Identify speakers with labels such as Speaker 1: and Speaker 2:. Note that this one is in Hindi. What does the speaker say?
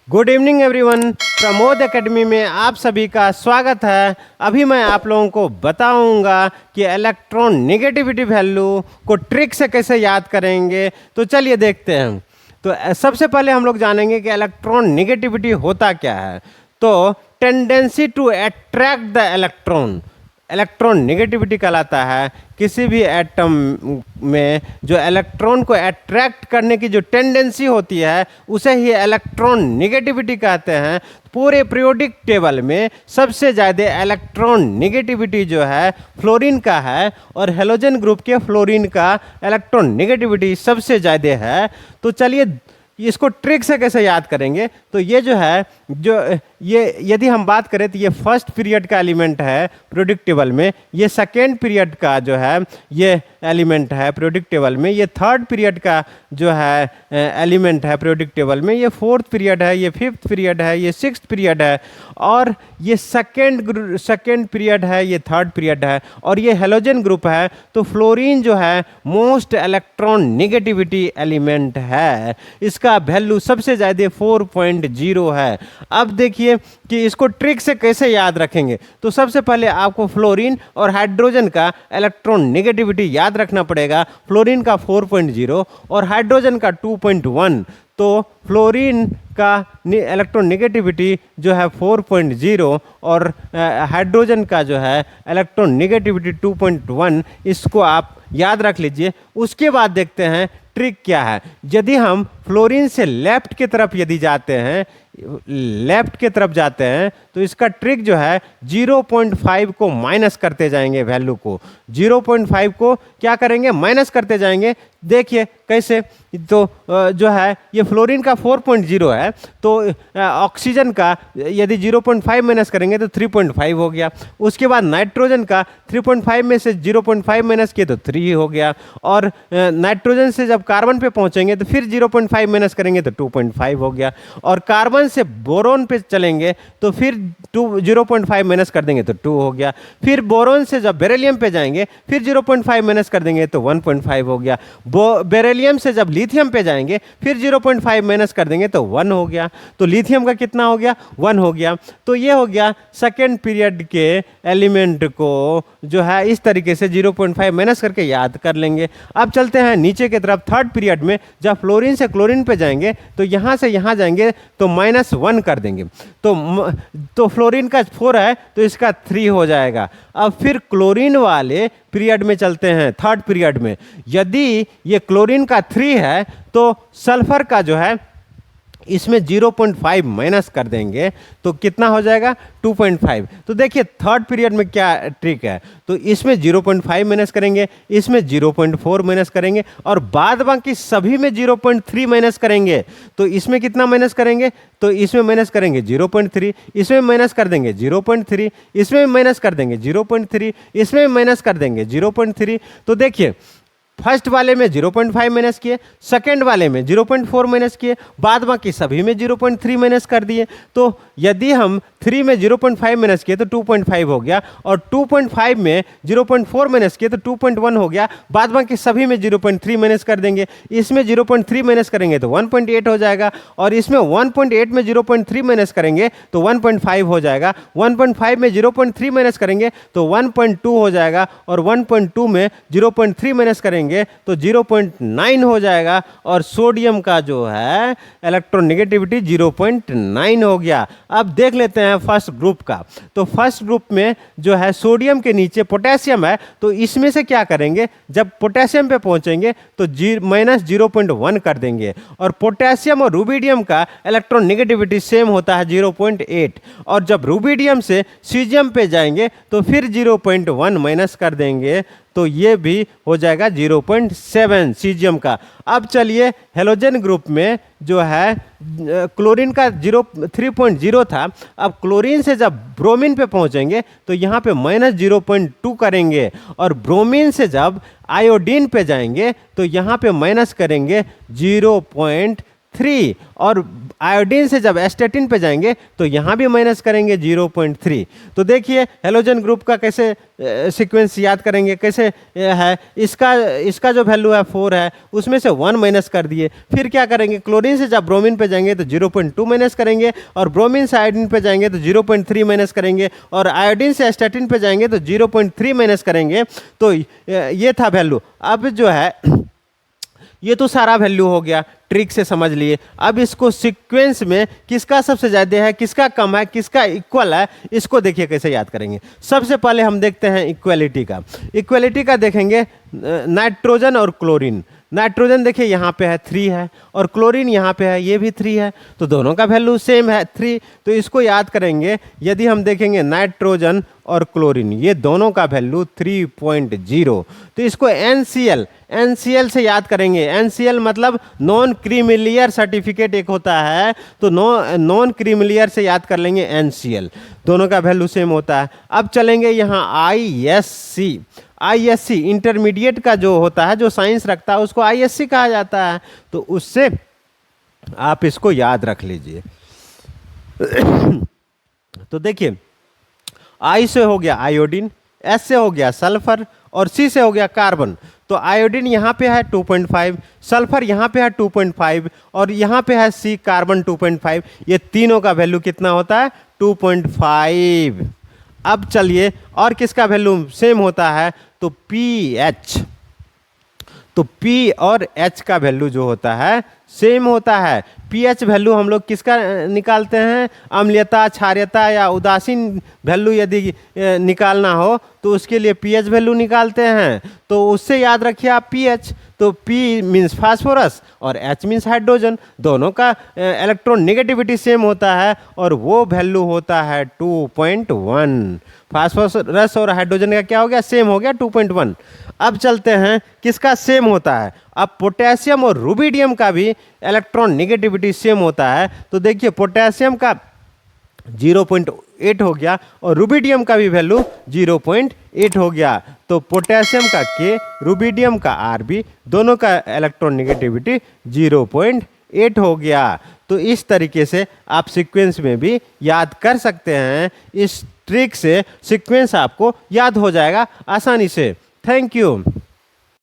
Speaker 1: Good evening everyone, Pramod academy में आप सभी का स्वागत है। अभी मैं आप लोगों को बताऊंगा कि इलेक्ट्रॉन नेगेटिविटी वैल्यू को ट्रिक से कैसे याद करेंगे। तो चलिए देखते हैं। तो सबसे पहले हम लोग जानेंगे कि इलेक्ट्रॉन नेगेटिविटी होता क्या है। तो tendency to attract the electron, electronegativity कहलाता है किसी भी एटम में जो इलेक्ट्रॉन को अट्रैक्ट करने की जो टेंडेंसी होती है उसे ही इलेक्ट्रॉन नेगेटिविटी कहते हैं। पूरे पीरियोडिक टेबल में सबसे ज़्यादा इलेक्ट्रॉन नेगेटिविटी जो है फ्लोरीन का है और हेलोजन ग्रुप के फ्लोरीन का इलेक्ट्रॉन नेगेटिविटी सबसे ज़्यादा है। तो चलिए इसको ट्रिक से कैसे याद करेंगे। तो ये जो है ये यदि हम बात करें तो ये फर्स्ट पीरियड का एलिमेंट है पीरियोडिक टेबल में, ये सेकेंड पीरियड का जो है ये एलिमेंट है पीरियोडिक टेबल में, ये थर्ड पीरियड का जो है एलिमेंट है पीरियोडिक टेबल में, ये फोर्थ पीरियड है, ये फिफ्थ पीरियड है, ये सिक्स्थ पीरियड है और ये सेकेंड पीरियड है, ये थर्ड पीरियड है और ये हेलोजन ग्रुप है। तो फ्लोरीन जो है मोस्ट इलेक्ट्रॉन नेगेटिविटी एलिमेंट है, इसका वैल्यू सबसे ज़्यादा 4.0 है। अब देखिए कि इसको ट्रिक से कैसे याद रखेंगे। तो सबसे पहले आपको फ्लोरीन और हाइड्रोजन का इलेक्ट्रॉन नेगेटिविटी याद रखना पड़ेगा। फ्लोरीन का 4.0 और हाइड्रोजन का 2.1। तो फ्लोरीन का इलेक्ट्रॉन नेगेटिविटी जो है 4.0 और हाइड्रोजन का जो है इलेक्ट्रॉन नेगेटिविटी 2.1, इसको आप याद रख लीजिए। उसके बाद देखते हैं ट्रिक क्या है। यदि हम फ्लोरीन से लेफ्ट की तरफ यदि जाते हैं, लेफ्ट की तरफ जाते हैं तो इसका ट्रिक जो है 0.5 को माइनस करते जाएंगे, वैल्यू को 0.5 को क्या करेंगे, माइनस करते जाएंगे। देखिए कैसे। तो जो है ये फ्लोरीन का 4.0 है, तो ऑक्सीजन का यदि 0.5 माइनस करेंगे तो 3.5 हो गया। उसके बाद नाइट्रोजन का 3.5 में से 0.5 माइनस किए तो 3 हो गया और नाइट्रोजन से जब कार्बन पे पहुंचेंगे तो फिर 0.5 माइनस करेंगे तो 2.5 हो गया और कार्बन से बोरोन पे चलेंगे तो फिर 0.5 माइनस कर देंगे तो 2 हो गया। फिर बोरोन से जब बेरिलियम पे जाएंगे फिर 0.5 माइनस कर देंगे तो 1.5 हो गया। बेरिलियम से जब लिथियम पे जाएंगे फिर 0.5 माइनस कर देंगे तो 1 हो गया। तो लिथियम का कितना हो गया, 1 हो गया। तो ये हो गया सेकेंड पीरियड के एलिमेंट को जो है इस तरीके से 0.5 माइनस करके याद कर लेंगे। अब चलते हैं नीचे की तरफ थर्ड पीरियड में। जब फ्लोरीन से क्लोरीन पे जाएंगे तो यहाँ से यहाँ जाएंगे तो -1 कर देंगे। तो फ्लोरीन का 4 है तो इसका 3 हो जाएगा। अब फिर क्लोरीन वाले पीरियड में चलते हैं, थर्ड पीरियड में। यदि ये क्लोरीन का 3 है तो सल्फर का जो है इसमें 0.5 माइनस कर देंगे तो कितना हो जाएगा, 2.5। तो देखिए थर्ड पीरियड में क्या ट्रिक है। तो इसमें 0.5 माइनस करेंगे, इसमें 0.4 माइनस करेंगे और बाद बाकी सभी में 0.3 माइनस करेंगे। तो इसमें कितना माइनस करेंगे, तो इसमें माइनस करेंगे 0.3, इसमें माइनस कर देंगे 0.3, इसमें माइनस कर देंगे 0.3, इसमें माइनस कर देंगे 0.3। तो देखिए फर्स्ट वाले में 0.5 माइनस किए, सेकेंड वाले में 0.4 माइनस किए, बाद बाकी सभी में 0.3 माइनस कर दिए। तो यदि हम 3 में 0.5 माइनस किए तो 2.5 हो गया और 2.5 में 0.4 माइनस किए तो 2.1 हो गया। बाद बाकी सभी में 0.3 माइनस कर देंगे, इसमें 0.3 माइनस करेंगे तो 1.8 हो जाएगा और इसमें 1.8 में 0.3 माइनस करेंगे तो 1.5 हो जाएगा। 1.5 में 0.3 माइनस करेंगे तो 1.2 हो जाएगा और 1.2 में 0.3 माइनस करेंगे तो 0.9 हो जाएगा और सोडियम का जो है इलेक्ट्रॉन नेगेटिविटी 0.9 हो गया। अब देख लेते हैं फर्स्ट ग्रुप का। तो फर्स्ट ग्रुप में जो है सोडियम के नीचे पोटेशियम है, तो इसमें से क्या करेंगे, जब पोटेशियम पे पहुंचेंगे तो -0.1 कर देंगे और पोटेशियम और रुबिडियम का इलेक्ट्रॉन नेगेटिविटी सेम होता है 0.8 और जब रुबिडियम से सीजियम पे जाएंगे तो फिर 0.1 माइनस कर देंगे तो ये भी हो जाएगा 0.7 सीजियम का। अब चलिए हेलोजन ग्रुप में जो है क्लोरीन का 3.0 था। अब क्लोरीन से जब ब्रोमीन पे पहुंचेंगे तो यहाँ पे -0.2 करेंगे और ब्रोमीन से जब आयोडीन पे जाएंगे तो यहाँ पे माइनस करेंगे 0.3 0.3 और आयोडीन से जब एस्टेटिन पे जाएंगे तो यहाँ भी माइनस करेंगे 0.3। तो देखिए हेलोजन ग्रुप का कैसे सीक्वेंस याद करेंगे, कैसे है, इसका जो वैल्यू है 4 है, उसमें से 1 माइनस कर दिए। फिर क्या करेंगे, क्लोरीन से जब ब्रोमीन पे जाएंगे तो 0.2 माइनस करेंगे, और ब्रोमीन से आयोडीन पे जाएंगे तो 0.3 माइनस करेंगे, और आयोडीन से एस्टेटिन पे जाएंगे तो 0.3 माइनस करेंगे। तो ये था वैल्यू। अब जो है ये तो सारा वैल्यू हो गया, ट्रिक से समझ लिए। अब इसको सीक्वेंस में किसका सबसे ज़्यादा है, किसका कम है, किसका इक्वल है, इसको देखिए कैसे याद करेंगे। सबसे पहले हम देखते हैं इक्वलिटी का। इक्वलिटी का देखेंगे नाइट्रोजन और क्लोरीन। नाइट्रोजन देखिए यहाँ पे है 3 है, और क्लोरीन यहाँ पे है, ये भी 3 है, तो दोनों का वैल्यू सेम है 3। तो इसको याद करेंगे, यदि हम देखेंगे नाइट्रोजन और क्लोरीन ये दोनों का वैल्यू 3.0, तो इसको NCl से याद करेंगे। NCl मतलब नॉन क्रीमिलियर सर्टिफिकेट एक होता है, तो नॉन क्रीमिलियर से याद कर लेंगे NCl, दोनों का वैल्यू सेम होता है। अब चलेंगे यहाँ ISC इंटरमीडिएट का जो होता है, जो साइंस रखता है, उसको ISC कहा जाता है, तो उससे आप इसको याद रख लीजिए। तो देखिए I से हो गया आयोडीन, S से हो गया सल्फर, और C से हो गया कार्बन। तो आयोडीन यहाँ पे है 2.5, सल्फर यहाँ पे है 2.5, और यहाँ पे है C कार्बन 2.5। ये तीनों का वैल्यू कितना होता है, 2.5। अब चलिए और किसका वैल्यू सेम होता है, तो pH। तो P और H का वैल्यू जो होता है सेम होता है। pH वैल्यू हम लोग किसका निकालते हैं, अम्लीयता, क्षारीयता या उदासीन वैल्यू यदि निकालना हो तो उसके लिए pH वैल्यू निकालते हैं। तो उससे याद रखिए आप pH। तो P मीन्स फास्फोरस और H मीन्स हाइड्रोजन, दोनों का इलेक्ट्रॉन नेगेटिविटी सेम होता है, और वो वैल्यू होता है 2.1। फास्फोरस और हाइड्रोजन का क्या हो गया, सेम हो गया 2.1। अब चलते हैं किसका सेम होता है। अब पोटेशियम और रुबिडियम का भी इलेक्ट्रॉन नेगेटिविटी सेम होता है। तो देखिए पोटेशियम का 0.8 हो गया, और रुबिडियम का भी वैल्यू 0.8 हो गया। तो पोटेशियम का K, रुबिडियम का Rb, दोनों का इलेक्ट्रॉन नेगेटिविटी 0.8 हो गया। तो इस तरीके से आप सीक्वेंस में भी याद कर सकते हैं। इस ट्रिक से सीक्वेंस आपको याद हो जाएगा आसानी से। Thank you.